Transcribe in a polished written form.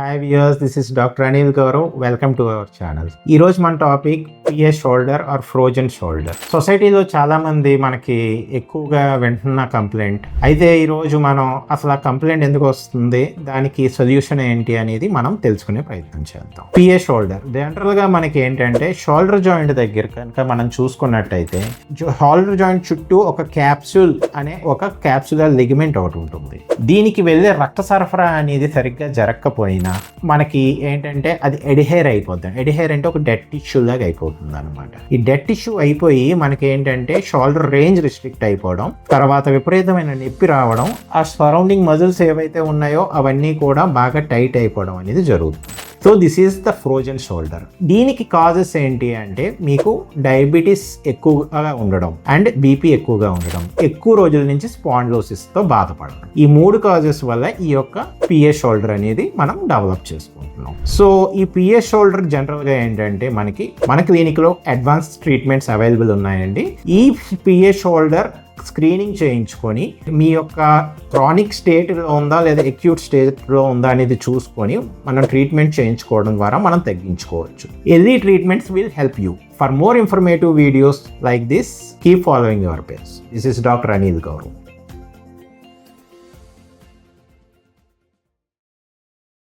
Hi viewers, this is doctor Anil Gaurav. Welcome to our channel. ఈ రోజు మన topic PA shoulder or frozen shoulder. సొసైటీలో చాలా మంది మనకి ఎక్కువగా వింటున్న కంప్లైంట్. అయితే ఈరోజు మనం అసలు ఆ కంప్లైంట్ ఎందుకు వస్తుంది, దానికి సొల్యూషన్ ఏంటి అనేది మనం తెలుసుకునే ప్రయత్నం చేద్దాం. పిఏ షోల్డర్ జనరల్ గా మనకి ఏంటంటే షోల్డర్ జాయింట్ దగ్గర కనుక మనం చూసుకున్నట్టయితే షోల్డర్ జాయింట్ చుట్టూ ఒక క్యాప్సూల్ అనే ఒక క్యాప్సులర్ లిగమెంట్ ఒకటి ఉంటుంది. దీనికి వెళ్ళే రక్త సరఫరా అనేది సరిగ్గా జరగకపోయినా మనకి ఏంటంటే అది ఎడిహేర్ అయిపోతుంది. ఎడిహేర్ అంటే ఒక డెడ్ టిష్యూ లాగా అయిపోతుంది అనమాట. ఈ డెడ్ టిష్యూ అయిపోయి మనకి ఏంటంటే షోల్డర్ రేంజ్ రిస్ట్రిక్ట్ అయిపోవడం, తర్వాత విపరీతమైన నొప్పి రావడం, ఆ సరౌండింగ్ మజిల్స్ ఏవైతే ఉన్నాయో అవన్నీ కూడా బాగా టైట్ అయిపోవడం అనేది జరుగుతుంది. So this is the frozen shoulder. దీనికి కాజెస్ ఏంటి అంటే మీకు డయాబెటీస్ ఎక్కువగా ఉండడం అండ్ బీపీ ఎక్కువగా ఉండడం, ఎక్కువ రోజుల నుంచి స్పాండిలోసిస్తో బాధపడడం, ఈ 3 కాజెస్ వల్ల ఈ యొక్క పిఏ షోల్డర్ అనేది మనం డెవలప్ చేసుకుంటున్నాం. సో ఈ పిఏ షోల్డర్ జనరల్గా ఏంటంటే మన క్లినిక్లో అడ్వాన్స్ ట్రీట్మెంట్స్ అవైలబుల్ ఉన్నాయండి. ఈ పిఏ షోల్డర్ స్క్రీనింగ్ చేయించుకొని మీ యొక్క క్రానిక్ స్టేట్లో ఉందా లేదా అక్యూట్ స్టేట్లో ఉందా అనేది చూసుకొని మనం ట్రీట్మెంట్ చేయించుకోవడం ద్వారా మనం తగ్గించుకోవచ్చు. Early treatments will help you. For more informative videos like this, keep following your pace. This is Dr. Anil Gaurav.